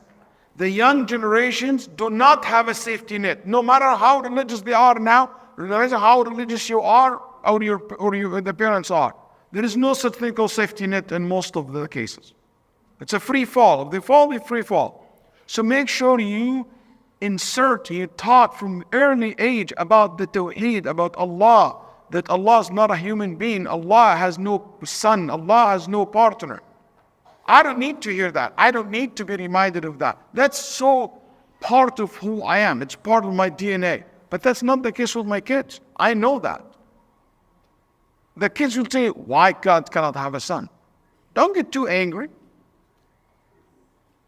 The young generations do not have a safety net. No matter how religious they are now, no matter how religious you are or the parents are, there is no such thing called safety net in most of the cases. It's a free fall. If they fall, they free fall. So make sure you taught from early age about the Tawheed, about Allah, that Allah is not a human being. Allah has no son. Allah has no partner. I don't need to hear that. I don't need to be reminded of that. That's so part of who I am. It's part of my DNA. But that's not the case with my kids. I know that. The kids will say, why God cannot have a son? Don't get too angry.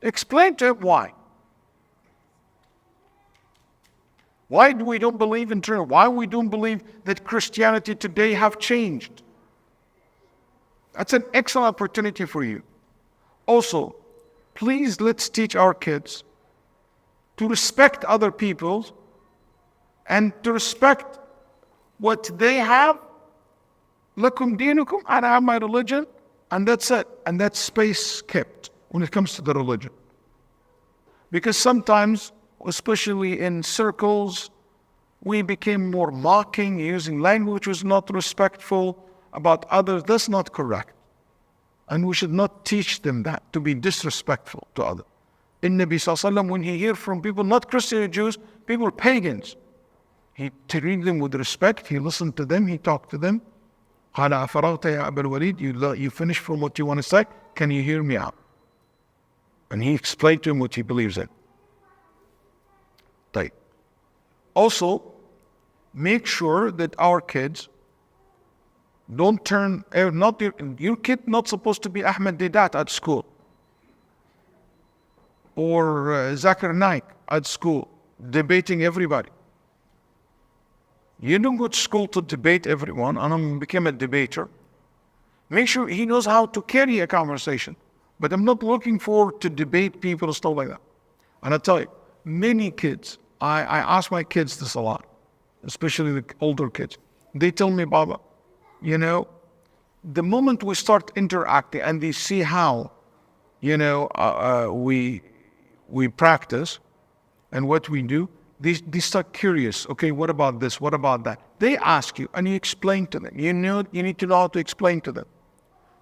Explain to him why. Why we don't believe in Trinity? Why we don't believe that Christianity today have changed? That's an excellent opportunity for you. Also, please let's teach our kids to respect other people and to respect what they have. Lakum dinukum, I have my religion, and that's it. And that's space kept when it comes to the religion. Because sometimes, especially in circles, we became more mocking, using language which was not respectful about others. That's not correct. And we should not teach them that, to be disrespectful to others. In Nabi Sallallahu Alaihi Wasallam, when he heard from people, not Christians or Jews, people pagans, he treated them with respect, he listened to them, he talked to them. قال أفرغت يا أبا الوليد, you finished from what you want to say, can you hear me out? And he explained to him what he believes in. طيب. Also, make sure that our kids don't turn, your kid not supposed to be Ahmed Deedat at school. Or Zakir Naik at school, debating everybody. You don't go to school to debate everyone, and become a debater. Make sure he knows how to carry a conversation. But I'm not looking for to debate people and stuff like that. And I tell you, many kids, I ask my kids this a lot, especially the older kids. They tell me, Baba, the moment we start interacting and they see how, we practice and what we do, they start curious. Okay, what about this? What about that? They ask you and you explain to them. You need to know how to explain to them.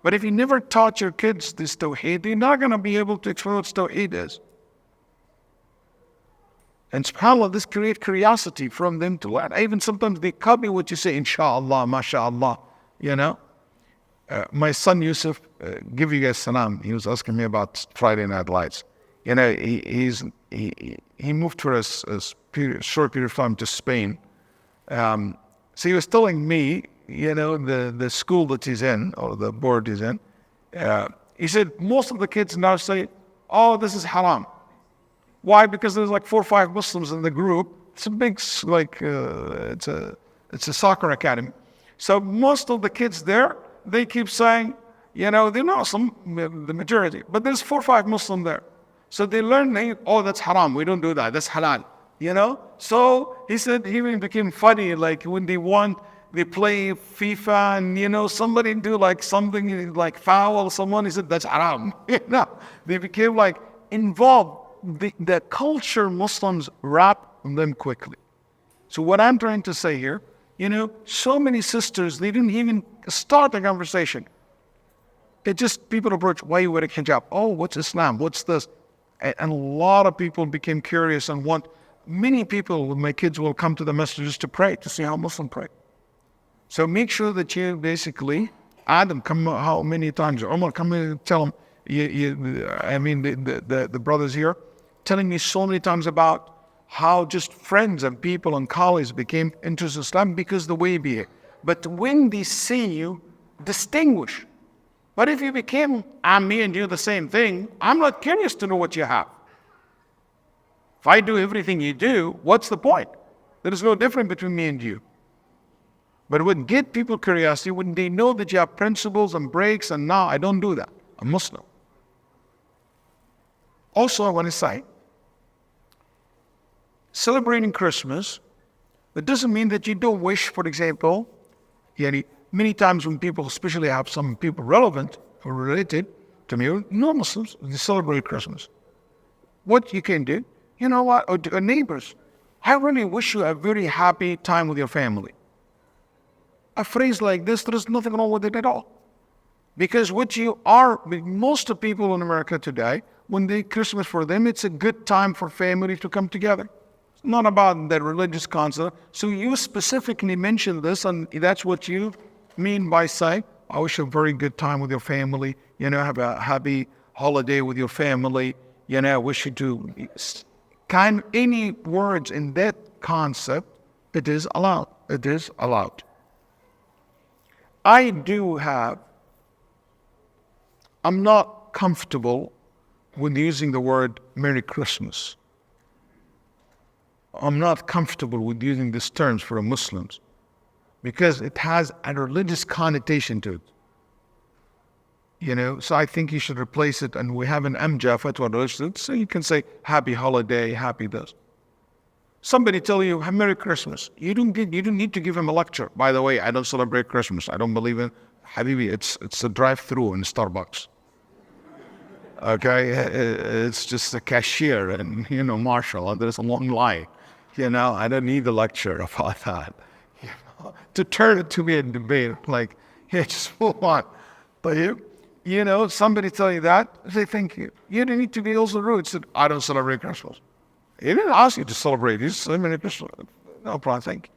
But if you never taught your kids this Tawheed, they're not going to be able to explain what Tawheed is. And subhanAllah, this creates curiosity from them to learn. Even sometimes they copy what you say, inshallah, mashallah, my son Yusuf, give you guys salam. He was asking me about Friday Night Lights. He moved for a short period of time to Spain. So he was telling me, the school that he's in, or the board he's in, he said most of the kids now say, oh, this is haram. Why? Because there's like 4 or 5 Muslims in the group. It's a big, it's a soccer academy. So most of the kids there, they keep saying, they're not the majority, but there's 4 or 5 Muslims there. So they learn, oh, that's haram. We don't do that. That's halal. So he said he even became funny. Like when they play FIFA and, somebody do like something like foul someone. He said, that's haram. They became like involved. The culture Muslims wrap them quickly. So what I'm trying to say here, so many sisters, they didn't even start the conversation. It just, people approach, why are you wearing hijab? Oh, what's Islam? What's this? And a lot of people became curious and many people with my kids will come to the masjid just to pray, to see how Muslims pray. So make sure that you basically, Adam, come how many times? Omar, come and tell them, the brothers here, telling me so many times about how just friends and people and colleagues became interested in Islam because the way you behave. But when they see you, distinguish. But if you became, me and you the same thing, I'm not curious to know what you have. If I do everything you do, what's the point? There is no difference between me and you. But it would get people curiosity when they know that you have principles and breaks, and now I don't do that. I'm Muslim. Also, I want to say, celebrating Christmas, that doesn't mean that you don't wish, for example, many times when people, especially have some people relevant or related to me, non-Muslims, they celebrate Christmas. What you can do, or neighbors, I really wish you a very happy time with your family. A phrase like this, there is nothing wrong with it at all. Because most of people in America today, when they Christmas for them, it's a good time for family to come together. It's not about the religious concept. So you specifically mentioned this, and that's what you mean by saying, I wish you a very good time with your family, have a happy holiday with your family, I wish you to, any words in that concept, it is allowed. It is allowed. I'm not comfortable with using the word Merry Christmas. I'm not comfortable with using these terms for Muslims because it has a religious connotation to it. So I think you should replace it, and we have an amja fatwa religion, so you can say happy holiday, happy this. Somebody tell you Merry Christmas. You don't need to give him a lecture. By the way, I don't celebrate Christmas. I don't believe in Habibi. It's a drive-through in Starbucks. Okay, it's just a cashier and Marshall. And there's a long line. I don't need a lecture about that. To turn it to me and debate, just move on. But somebody tell you that, say thank you. You don't need to be also rude. Say, I don't celebrate Christmas. He didn't ask you to celebrate. You celebrate Christmas. No problem, thank you.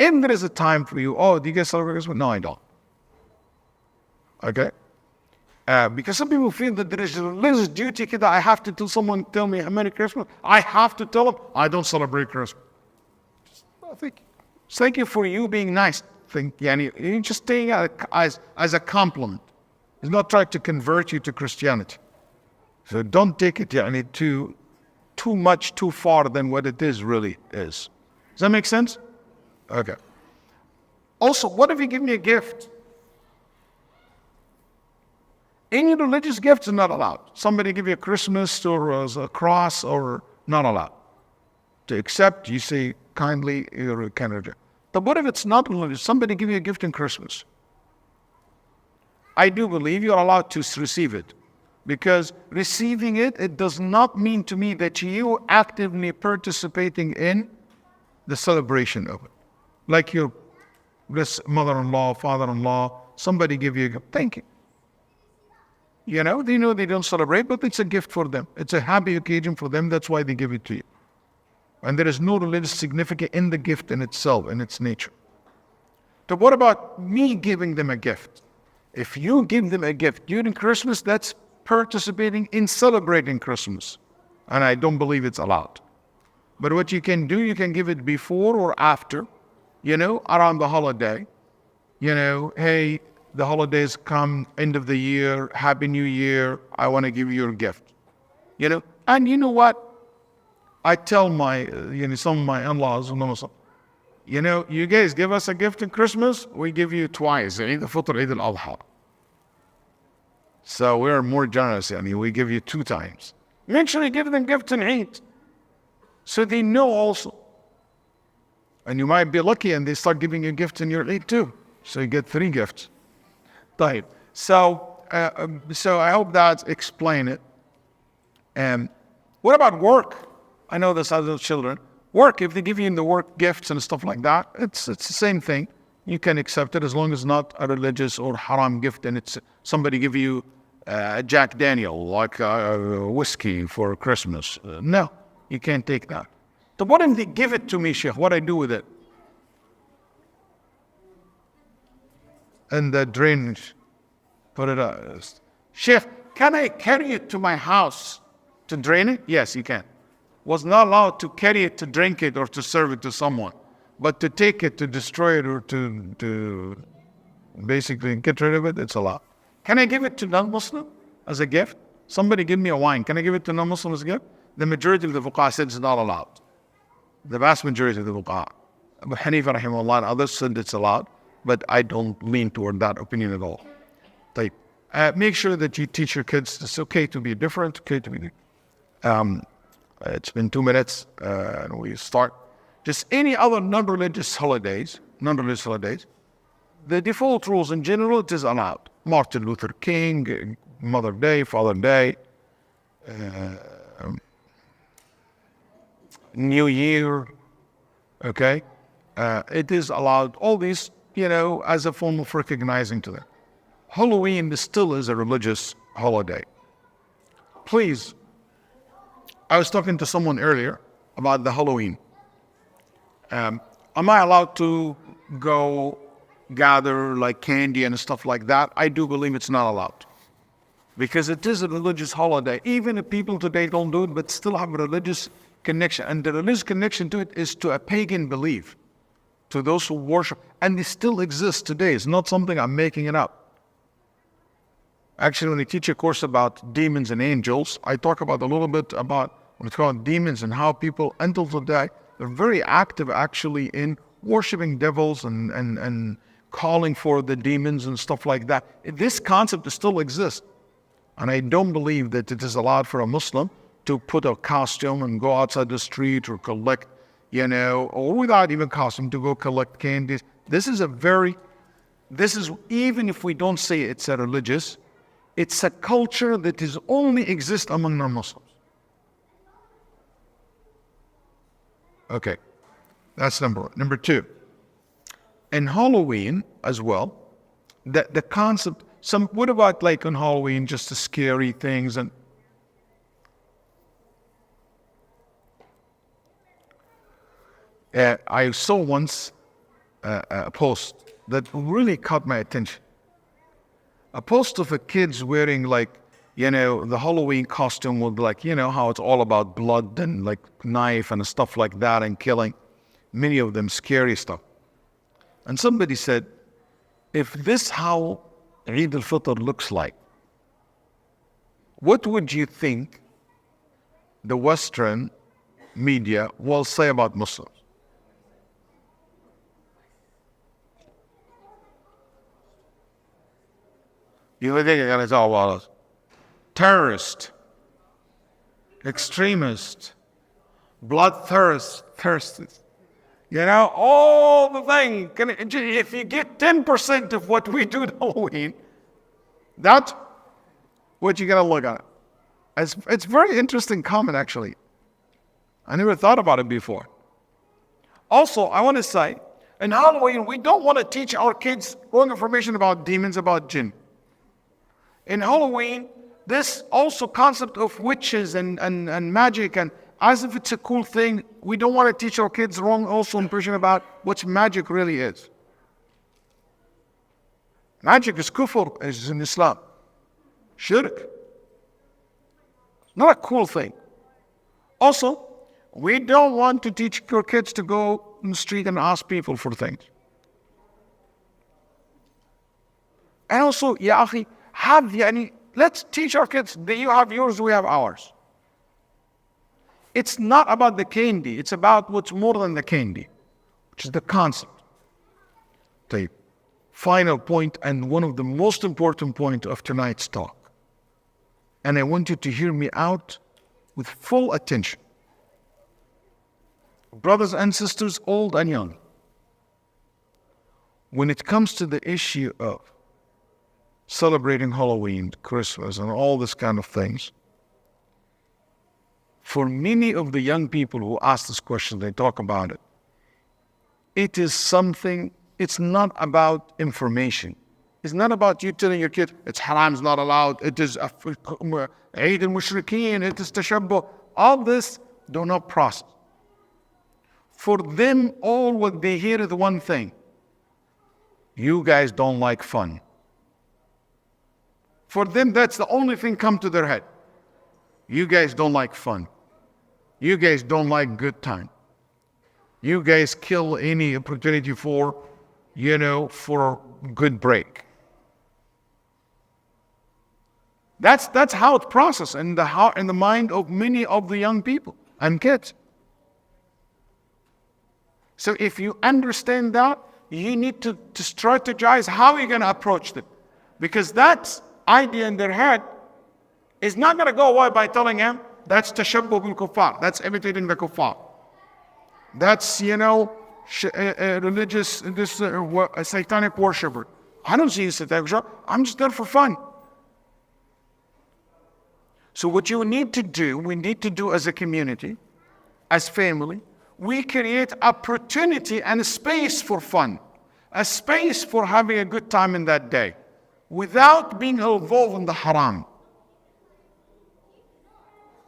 If there is a time for you, do you guys celebrate Christmas? No, I don't. Okay? Because some people feel that there is a religious duty that I have to tell someone, tell me Merry Christmas. I have to tell them, I don't celebrate Christmas. Thank you for you being nice. You're just taking it as a compliment. It's not trying to convert you to Christianity. So don't take it too much, too far than what it really is. Does that make sense? Okay. Also, what if you give me a gift? Any religious gifts are not allowed. Somebody give you a Christmas or a cross or not allowed. To accept, you say kindly, you're a candidate. But what if it's not religious? Somebody give you a gift in Christmas. I do believe you're allowed to receive it. Because receiving it, it does not mean to me that you actively participating in the celebration of it. Like your mother-in-law, father-in-law, somebody give you a gift. Thank you. You know they don't celebrate, but it's a gift for them. It's a happy occasion for them. That's why they give it to you. And there is no religious significance in the gift in itself, in its nature. So what about me giving them a gift? If you give them a gift during Christmas, that's participating in celebrating Christmas. And I don't believe it's allowed. But what you can do, you can give it before or after, around the holiday. Hey, the holidays come, end of the year, Happy New Year, I want to give you a gift. And you know what? I tell my, some of my in-laws, you guys give us a gift in Christmas, we give you twice, Eid al-Fitr, Eid al-Adha. So we're more generous, we give you 2 times. Make sure you give them gifts in Eid, so they know also. And you might be lucky and they start giving you gifts in your Eid too. So you get 3 gifts. So I hope that explain it. What about work? I know there's other children. Work, if they give you in the work gifts and stuff like that, it's the same thing. You can accept it as long as not a religious or haram gift and it's somebody give you Jack Daniel, like whiskey for Christmas. No, you can't take that. So what if they give it to me, Sheikh? What I do with it? And the drainage, put it out. Sheikh, can I carry it to my house to drain it? Yes, you can. Was not allowed to carry it to drink it or to serve it to someone, but to take it, to destroy it, or to basically get rid of it, it's allowed. Can I give it to non-Muslim as a gift? Somebody give me a wine. Can I give it to non-Muslim as a gift? The majority of the fuqaha said it's not allowed. The vast majority of the fuqaha. Abu Hanifa rahimahullah and others said it's allowed, but I don't lean toward that opinion at all. Make sure that you teach your kids it's okay to be different, okay to be it's been 2 minutes and we start. Just any other non-religious holidays, the default rules in general, it is allowed. Martin Luther King, Mother Day, Father Day, New Year, okay? It is allowed, all these, as a form of recognizing to them. Halloween still is a religious holiday. Please, I was talking to someone earlier about the Halloween. Am I allowed to go gather like candy and stuff like that? I do believe it's not allowed. Because it is a religious holiday. Even if people today don't do it, but still have a religious connection. And the religious connection to it is to a pagan belief. To those who worship. And it still exists today. It's not something I'm making it up. Actually, when I teach a course about demons and angels, I talk about a little bit about what's called demons and how people, until today, they're very active actually in worshiping devils and calling for the demons and stuff like that. This concept still exists. And I don't believe that it is allowed for a Muslim to put a costume and go outside the street or collect, or without even costume, to go collect candies. This is even if we don't say it's a religious, it's a culture that is only exists among non-Muslims. Okay, that's number one. Number two, in Halloween as well, the concept, what about like on Halloween, just the scary things and I saw once a post that really caught my attention. A post of a kids wearing like, the Halloween costume with like, how it's all about blood and like knife and stuff like that and killing. Many of them scary stuff. And somebody said, if this how Eid al-Fitr looks like, what would you think the Western media will say about Muslims? You think they're going to talk about us? Terrorist, extremist, bloodthirst, all the things. If you get 10% of what we do in Halloween, That's what you're going to look at. It's very interesting comment, actually. I never thought about it before. Also, I want to say, in Halloween, we don't want to teach our kids wrong information about demons, about jinn. In Halloween, this also concept of witches and magic, and as if it's a cool thing, we don't want to teach our kids wrong also impression about what magic really is. Magic is kufr, is in Islam. Shirk. Not a cool thing. Also, we don't want to teach your kids to go in the street and ask people for things. And also, ya akhi, let's teach our kids that you have yours, we have ours. It's not about the candy, it's about what's more than the candy, which is the concept. The final point and one of the most important points of tonight's talk. And I want you to hear me out with full attention. Brothers and sisters, old and young, when it comes to the issue of celebrating Halloween, Christmas, and all this kind of things, for many of the young people who ask this question, they talk about it. It is something, it's not about information. It's not about you telling your kid, it's haram, it's not allowed, it is Eid al-Mushrikeen, it is tashabbuh. All this, do not process. For them, all what they hear is one thing. You guys don't like fun. For them, that's the only thing come to their head. You guys don't like fun. You guys don't like good time. You guys kill any opportunity for a good break. That's how it's processed in the heart and the mind of many of the young people and kids. So if you understand that, you need to strategize how you're going to approach them. Because that idea in their head is not going to go away by telling them, that's tashabbuh bil kuffar, that's imitating the kuffar. That's, religious, a satanic worshiper. I don't see you satanic worshiper, I'm just there for fun. So what we need to do as a community, as family, we create opportunity and a space for fun, a space for having a good time in that day, without being involved in the haram.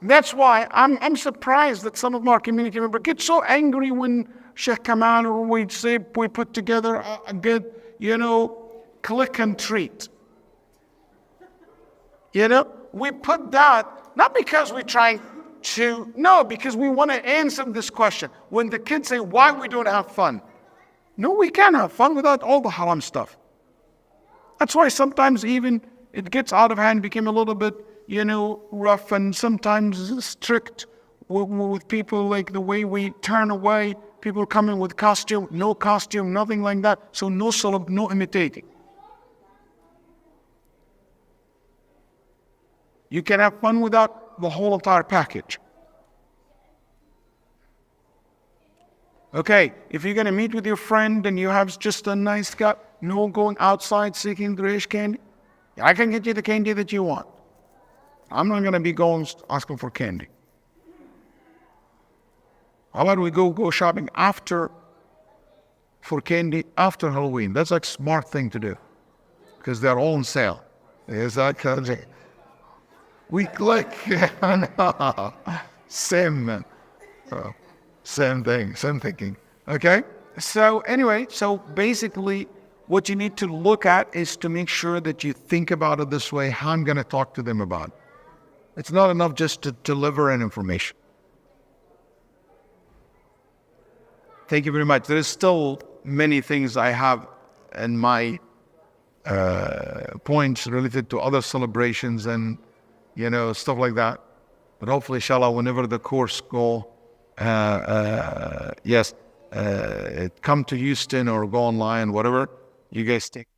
That's why I'm surprised that some of our community members get so angry when Sheikh Kamal or we say we put together a good, click and treat. We put that, not because we're trying to, no, because we want to answer this question. When the kids say, why we don't have fun? No, we can't have fun without all the haram stuff. That's why sometimes even it gets out of hand, became a little bit, rough and sometimes strict with people, like the way we turn away, people coming with costume, nothing like that. So no salab, no imitating. You can have fun without the whole entire package. Okay, if you're going to meet with your friend and you have just a nice cup, no going outside seeking the rich candy. I can get you the candy that you want. I'm not going to be going asking for candy. How about we go shopping for candy after Halloween? That's like a smart thing to do because they're all on sale. Is that correct? We click. No. Same, man. Same thing, same thinking. Okay? So anyway, basically what you need to look at is to make sure that you think about it this way, how I'm going to talk to them about it. It's not enough just to deliver an information. Thank you very much. There is still many things I have in my points related to other celebrations and stuff like that. But hopefully, inshallah, whenever the course go, come to Houston or go online, whatever, you guys take.